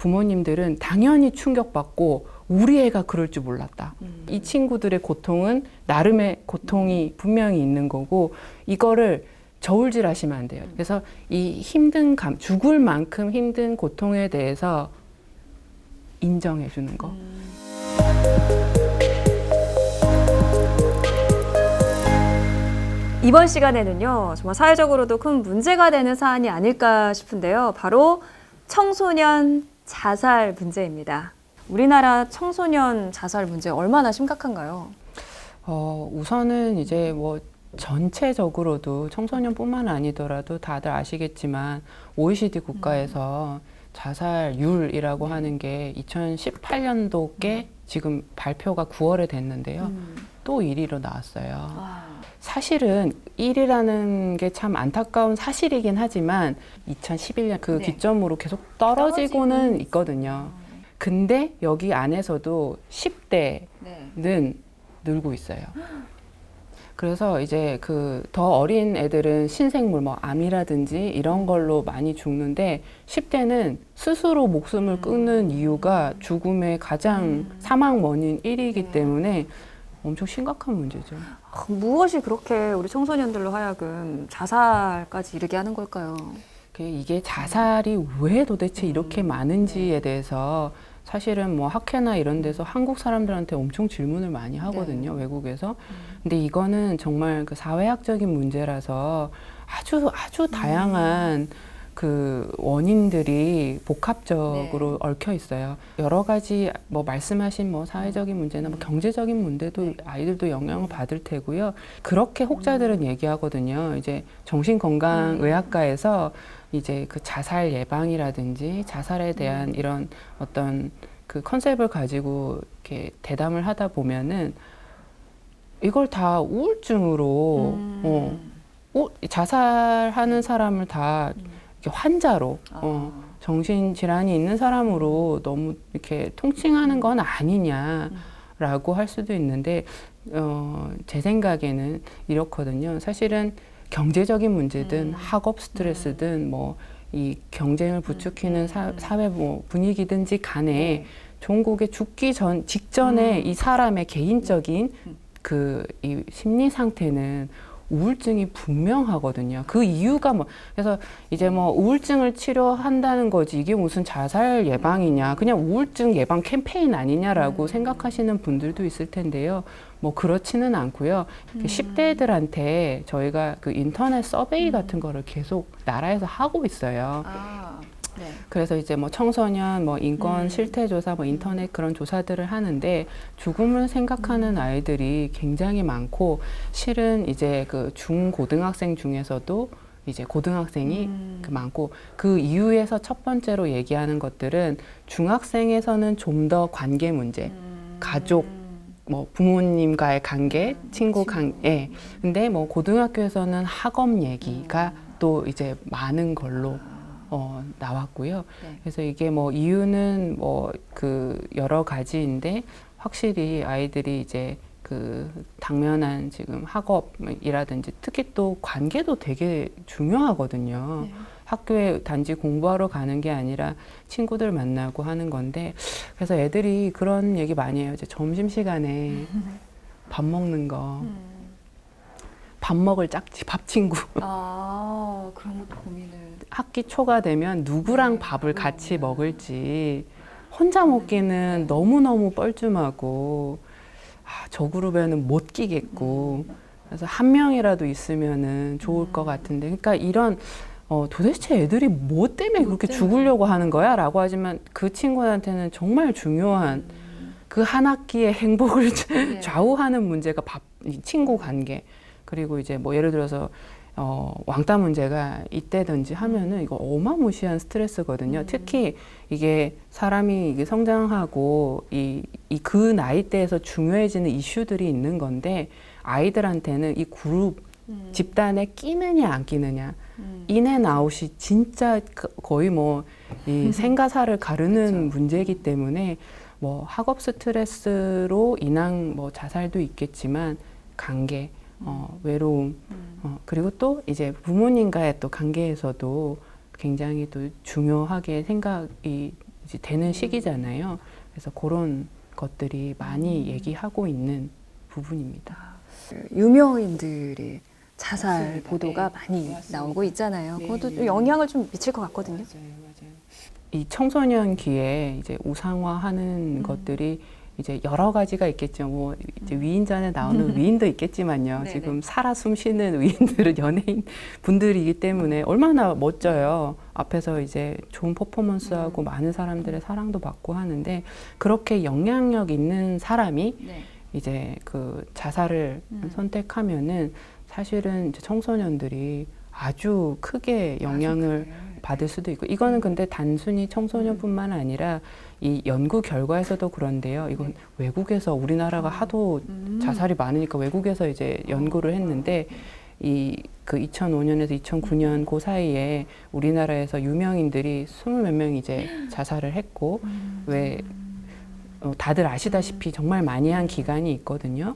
부모님들은 당연히 충격받고 우리 애가 그럴 줄 몰랐다. 이 친구들의 고통은 나름의 고통이 분명히 있는 거고 이거를 저울질 하시면 안 돼요. 그래서 이 힘든 죽을 만큼 힘든 고통에 대해서 인정해 주는 거. 이번 시간에는요, 정말 사회적으로도 큰 문제가 되는 사안이 아닐까 싶은데요. 바로 청소년 자살 문제입니다. 우리나라 청소년 자살 문제 얼마나 심각한가요? 우선은 이제 뭐 전체적으로도 청소년뿐만 아니더라도 다들 아시겠지만 OECD 국가에서 자살률이라고 하는 게 2018년도께 지금 발표가 9월에 됐는데요. 또 1위로 나왔어요. 사실은 1위라는 게 참 안타까운 사실이긴 하지만 2011년 그 기점으로 계속 떨어지고는 있거든요. 근데 여기 안에서도 10대는 늘고 있어요. 그래서 이제 그 더 어린 애들은 신생물, 뭐 암이라든지 이런 걸로 많이 죽는데 10대는 스스로 목숨을 끊는 이유가 죽음의 가장 사망 원인 1위이기 때문에 엄청 심각한 문제죠. 무엇이 그렇게 우리 청소년들로 하여금 자살까지 이르게 하는 걸까요? 이게 자살이 왜 도대체 이렇게 많은지에 대해서 사실은 뭐 학회나 이런 데서 한국 사람들한테 엄청 질문을 많이 하거든요. 외국에서. 근데 이거는 정말 그 사회학적인 문제라서 아주 다양한 그 원인들이 복합적으로 얽혀 있어요. 여러 가지 뭐 말씀하신 뭐 사회적인 문제나 뭐 경제적인 문제도 아이들도 영향을 받을 테고요. 그렇게 혹자들은 얘기하거든요. 이제 정신건강의학과에서 이제 그 자살 예방이라든지 자살에 대한 이런 어떤 그 컨셉을 가지고 이렇게 대담을 하다 보면은 이걸 다 우울증으로 자살하는 사람을 다 이렇게 환자로 정신질환이 있는 사람으로 너무 이렇게 통칭하는 건 아니냐라고 할 수도 있는데 제 생각에는 이렇거든요. 사실은 경제적인 문제든 학업 스트레스든 뭐 이 경쟁을 부추기는 사회 뭐 분위기든지 간에 종국에 죽기 직전에 이 사람의 개인적인 그 이 심리 상태는 우울증이 분명하거든요. 그 이유가 뭐 그래서 이제 뭐 우울증을 치료한다는 거지 이게 무슨 자살 예방이냐 그냥 우울증 예방 캠페인 아니냐라고 생각하시는 분들도 있을 텐데요. 뭐 그렇지는 않고요. 10대들한테 저희가 그 인터넷 서베이 같은 거를 계속 나라에서 하고 있어요. 그래서 이제 뭐 청소년 뭐 인권 실태 조사 뭐 인터넷 그런 조사들을 하는데 죽음을 생각하는 아이들이 굉장히 많고 실은 이제 그 중고등학생 중에서도 이제 고등학생이 많고 그 이유에서 첫 번째로 얘기하는 것들은 중학생에서는 좀 더 관계 문제, 가족 뭐 부모님과의 관계, 친구 관계. 근데 뭐 고등학교에서는 학업 얘기가 또 이제 많은 걸로 나왔고요. 그래서 이게 뭐 이유는 뭐 그 여러 가지인데 확실히 아이들이 이제 그 당면한 지금 학업이라든지 특히 또 관계도 되게 중요하거든요. 학교에 단지 공부하러 가는 게 아니라 친구들 만나고 하는 건데 그래서 애들이 그런 얘기 많이 해요. 이제 점심시간에 밥 먹는 거. 밥 먹을 짝지, 밥 친구. 그런 것도 고민을. 학기 초가 되면 누구랑 밥을 같이 먹을지 혼자 먹기는 너무너무 뻘쭘하고 저 그룹에는 못 끼겠고 그래서 한 명이라도 있으면은 좋을 것 같은데 그러니까 이런 도대체 애들이 뭐 때문에 그렇게 죽으려고 하는 거야? 라고 하지만 그 친구한테는 정말 중요한 그 한 학기의 행복을 좌우하는 문제가 친구 관계 그리고 이제 뭐 예를 들어서 왕따 문제가 있다든지 하면은 이거 어마무시한 스트레스거든요. 특히 이게 사람이 이게 성장하고 그 나이대에서 중요해지는 이슈들이 있는 건데 아이들한테는 이 그룹 집단에 끼느냐 안 끼느냐 인앤 아웃이 진짜 거의 뭐 이 생가사를 가르는 문제이기 때문에 뭐 학업 스트레스로 인한 뭐 자살도 있겠지만 관계 외로움, 그리고 또 이제 부모님과의 또 관계에서도 굉장히 또 중요하게 생각이 이제 되는 시기잖아요. 그래서 그런 것들이 많이 얘기하고 있는 부분입니다. 유명인들의 자살 맞습니다. 보도가 네, 많이 맞습니다. 나오고 있잖아요. 네, 그것도 네. 영향을 좀 미칠 것 같거든요. 맞아요. 이 청소년기에 이제 우상화하는 것들이 이제 여러 가지가 있겠죠. 뭐 이제 위인전에 나오는 위인도 있겠지만요. 네네. 지금 살아 숨쉬는 위인들은 연예인 분들이기 때문에 얼마나 멋져요. 앞에서 이제 좋은 퍼포먼스하고 많은 사람들의 사랑도 받고 하는데 그렇게 영향력 있는 사람이 네. 이제 그 자살을 선택하면은 사실은 이제 청소년들이 아주 크게 영향을 받을 수도 있고 이거는 근데 단순히 청소년뿐만 아니라 이 연구 결과에서도 그런데요. 이건 외국에서 우리나라가 하도 자살이 많으니까 외국에서 이제 연구를 했는데 이 그 2005년에서 2009년 그 사이에 우리나라에서 유명인들이 20몇 명 이제 자살을 했고 왜 다들 아시다시피 정말 많이 한 기간이 있거든요.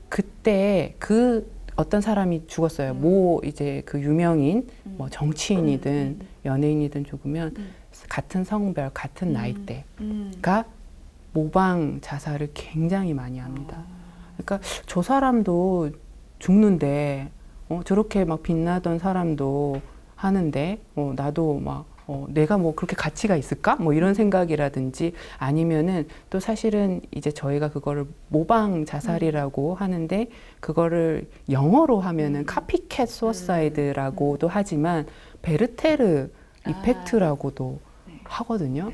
그때 그 어떤 사람이 죽었어요. 뭐 이제 그 유명인, 뭐 정치인이든 연예인이든 죽으면 같은 성별, 같은 나이대가 모방 자살을 굉장히 많이 합니다. 그러니까 저 사람도 죽는데 저렇게 막 빛나던 사람도 하는데 나도 막 내가 뭐 그렇게 가치가 있을까? 뭐 이런 생각이라든지 아니면은 또 사실은 이제 저희가 그거를 모방 자살이라고 하는데 그거를 영어로 하면은 카피캣 수어사이드라고도 하지만 베르테르 이펙트라고도 하거든요.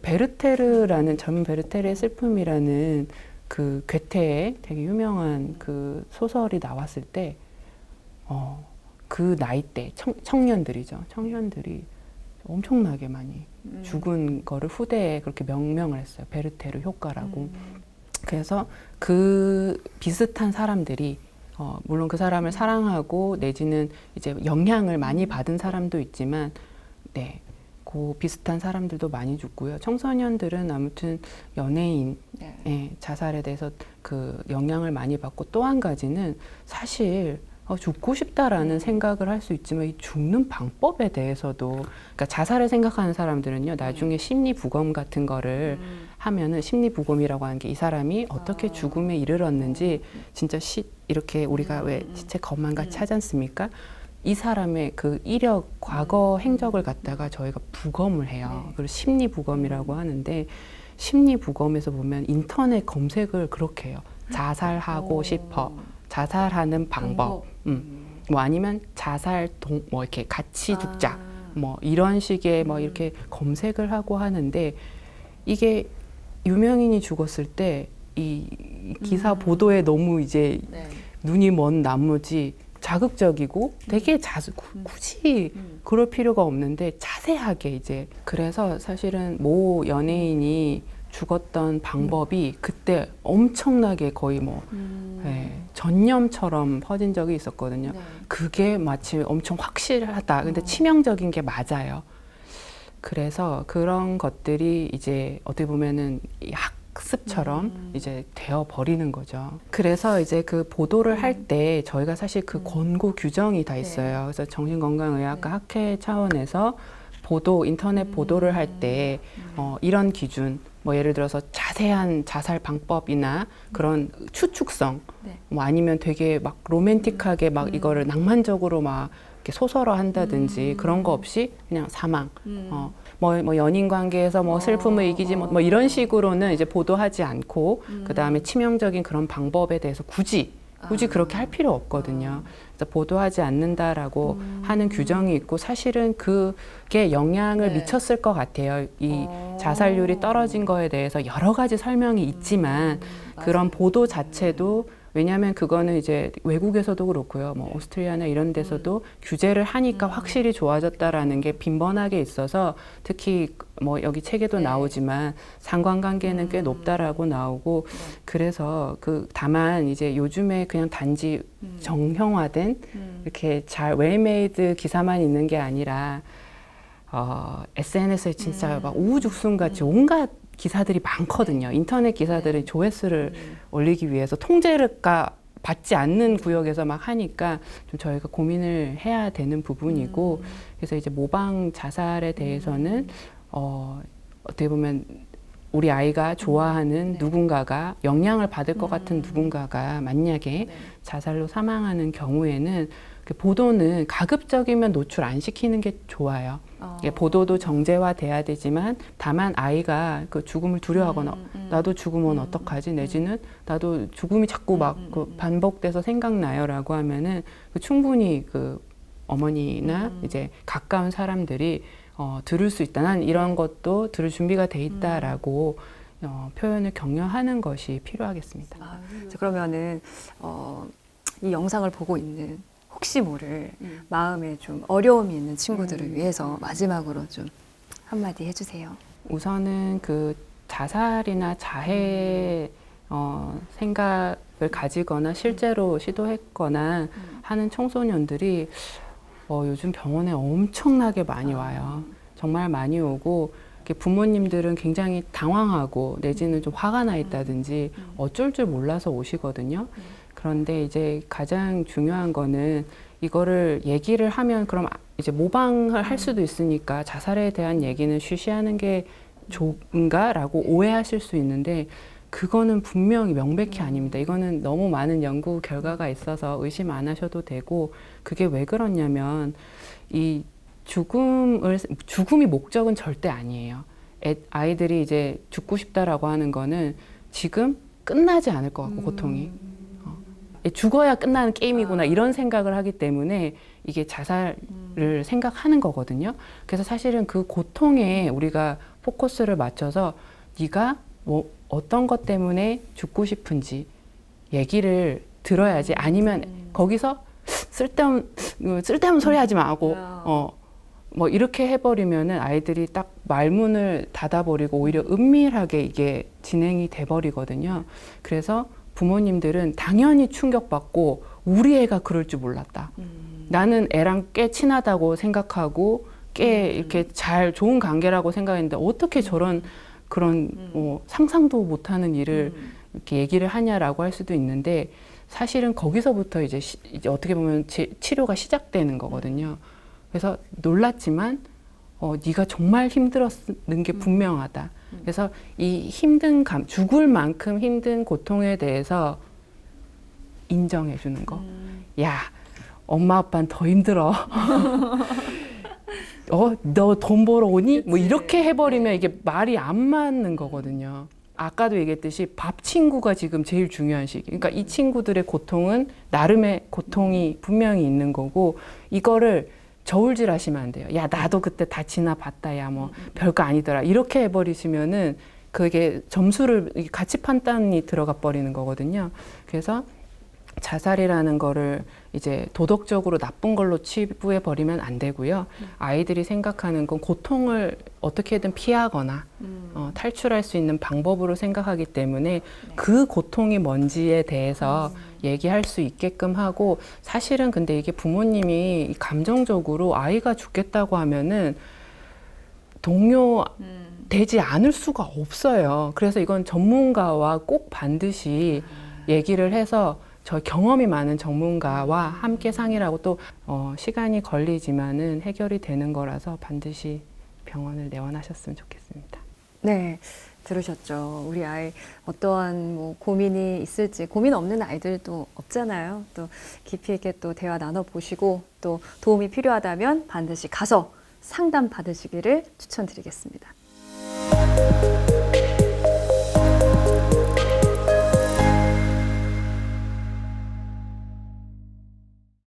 베르테르라는 젊은 베르테르의 슬픔이라는 그 괴테의 되게 유명한 그 소설이 나왔을 때 그 나이대 청년들이죠. 청년들이 엄청나게 많이 죽은 거를 후대에 그렇게 명명을 했어요. 베르테르 효과라고. 그래서 그 비슷한 사람들이 물론 그 사람을 사랑하고 내지는 이제 영향을 많이 받은 사람도 있지만 네. 그 비슷한 사람들도 많이 죽고요. 청소년들은 아무튼 연예인 자살에 대해서 그 영향을 많이 받고 또 한 가지는 사실 죽고 싶다라는 생각을 할 수 있지만 이 죽는 방법에 대해서도 그러니까 자살을 생각하는 사람들은요 나중에 심리부검 같은 거를 하면은 심리부검이라고 하는 게 이 사람이 어떻게 죽음에 이르렀는지 진짜 이렇게 우리가 왜 시체 검만 같이 하지 않습니까? 이 사람의 그 이력, 과거 행적을 갖다가 저희가 부검을 해요. 그걸 심리부검이라고 하는데 심리부검에서 보면 인터넷 검색을 그렇게 해요. 자살하고 싶어. 자살하는 방법. 뭐 아니면 자살 뭐 이렇게 같이 죽자. 뭐 이런 식의 뭐 이렇게 검색을 하고 하는데 이게 유명인이 죽었을 때 이 기사 보도에 너무 이제 눈이 먼 나머지 자극적이고 되게 굳이 그럴 필요가 없는데 자세하게 이제 그래서 사실은 모 연예인이 죽었던 방법이 그때 엄청나게 거의 뭐 전염처럼 퍼진 적이 있었거든요. 그게 마치 엄청 확실하다. 근데 치명적인 게 맞아요. 그래서 그런 것들이 이제 어떻게 보면은 학습처럼 이제 되어 버리는 거죠. 그래서 이제 그 보도를 할 때 저희가 사실 그 권고 규정이 다 있어요. 그래서 정신건강의학과 학회 차원에서 인터넷 보도를 할 때 이런 기준, 뭐 예를 들어서 자세한 자살 방법이나 그런 추측성, 뭐 아니면 되게 막 로맨틱하게 막 이거를 낭만적으로 막 이렇게 소설화 한다든지 그런 거 없이 그냥 사망. 뭐 연인 관계에서 뭐 슬픔을 이기지 뭐 이런 식으로는 이제 보도하지 않고 그 다음에 치명적인 그런 방법에 대해서 굳이 그렇게 할 필요 없거든요. 그래서 보도하지 않는다라고 하는 규정이 있고 사실은 그게 영향을 미쳤을 것 같아요. 이 자살률이 떨어진 거에 대해서 여러 가지 설명이 있지만 그런 보도 자체도 왜냐하면 그거는 이제 외국에서도 그렇고요. 뭐 오스트리아나 이런 데서도 규제를 하니까 확실히 좋아졌다라는 게 빈번하게 있어서 특히 뭐 여기 책에도 나오지만 상관관계는 꽤 높다라고 나오고 그래서 다만 이제 요즘에 그냥 단지 정형화된 이렇게 잘 웰메이드 기사만 있는 게 아니라 SNS에 진짜 막 우후죽순같이 온갖 기사들이 많거든요. 인터넷 기사들이 조회수를 올리기 위해서 통제가 받지 않는 구역에서 막 하니까 좀 저희가 고민을 해야 되는 부분이고 그래서 이제 모방 자살에 대해서는 어떻게 보면 우리 아이가 좋아하는 네. 누군가가 영향을 받을 것 같은 누군가가 만약에 네. 자살로 사망하는 경우에는 그 보도는 가급적이면 노출 안 시키는 게 좋아요. 예, 보도도 정제화돼야 되지만 다만 아이가 그 죽음을 두려워하거나 나도 죽으면 어떡하지 내지는 나도 죽음이 자꾸 막 그 반복돼서 생각나요라고 하면은 그 충분히 그 어머니나 이제 가까운 사람들이 들을 수 있다. 난 이런 것도 들을 준비가 돼 있다라고 표현을 격려하는 것이 필요하겠습니다. 자, 그러면은 이 영상을 보고 있는 혹시 모를 마음에 좀 어려움이 있는 친구들을 위해서 마지막으로 좀 한마디 해주세요. 우선은 그 자살이나 자해 생각을 가지거나 실제로 시도했거나 하는 청소년들이 요즘 병원에 엄청나게 많이 와요. 정말 많이 오고 이렇게 부모님들은 굉장히 당황하고 내지는 좀 화가 나 있다든지 어쩔 줄 몰라서 오시거든요. 그런데 이제 가장 중요한 거는 이거를 얘기를 하면 그럼 이제 모방을 할 수도 있으니까 자살에 대한 얘기는 쉬쉬하는 게 좋은가라고 오해하실 수 있는데 그거는 분명히 명백히 아닙니다. 이거는 너무 많은 연구 결과가 있어서 의심 안 하셔도 되고 그게 왜 그러냐면 이 죽음이 목적은 절대 아니에요. 아이들이 이제 죽고 싶다라고 하는 거는 지금 끝나지 않을 것 같고 고통이 죽어야 끝나는 게임이구나 이런 생각을 하기 때문에 이게 자살을 생각하는 거거든요. 그래서 사실은 그 고통에 우리가 포커스를 맞춰서 네가 뭐 어떤 것 때문에 죽고 싶은지 얘기를 들어야지 아니면 거기서 쓸데없는 소리 하지 마고 뭐 이렇게 해버리면은 아이들이 딱 말문을 닫아버리고 오히려 은밀하게 이게 진행이 돼버리거든요. 그래서 부모님들은 당연히 충격받고 우리 애가 그럴 줄 몰랐다. 나는 애랑 꽤 친하다고 생각하고 꽤 이렇게 잘 좋은 관계라고 생각했는데 어떻게 저런 그런 상상도 못하는 일을 이렇게 얘기를 하냐라고 할 수도 있는데 사실은 거기서부터 이제 어떻게 보면 치료가 시작되는 거거든요. 그래서 놀랐지만 네가 정말 힘들었는 게 분명하다. 그래서 이 힘든 죽을 만큼 힘든 고통에 대해서 인정해 주는 거. 야, 엄마 아빠는 더 힘들어. 너 돈 벌어 오니? 뭐 이렇게 해버리면 이게 말이 안 맞는 거거든요. 아까도 얘기했듯이 밥 친구가 지금 제일 중요한 시기. 그러니까 이 친구들의 고통은 나름의 고통이 분명히 있는 거고 이거를 저울질 하시면 안 돼요. 야, 나도 그때 다 지나봤다. 야, 뭐 별거 아니더라. 이렇게 해버리시면은 그게 점수를 가치 판단이 들어가 버리는 거거든요. 그래서 자살이라는 거를 이제 도덕적으로 나쁜 걸로 치부해 버리면 안 되고요. 아이들이 생각하는 건 고통을 어떻게든 피하거나 탈출할 수 있는 방법으로 생각하기 때문에 그 고통이 뭔지에 대해서 얘기할 수 있게끔 하고 사실은 근데 이게 부모님이 감정적으로 아이가 죽겠다고 하면은 동요되지 않을 수가 없어요. 그래서 이건 전문가와 꼭 반드시 얘기를 해서 저 경험이 많은 전문가와 함께 상의하고 또 시간이 걸리지만은 해결이 되는 거라서 반드시 병원을 내원하셨으면 좋겠습니다. 네, 들으셨죠. 우리 아이 어떠한 뭐 고민이 있을지 고민 없는 아이들도 없잖아요. 또 깊이 있게 또 대화 나눠보시고 또 도움이 필요하다면 반드시 가서 상담 받으시기를 추천드리겠습니다.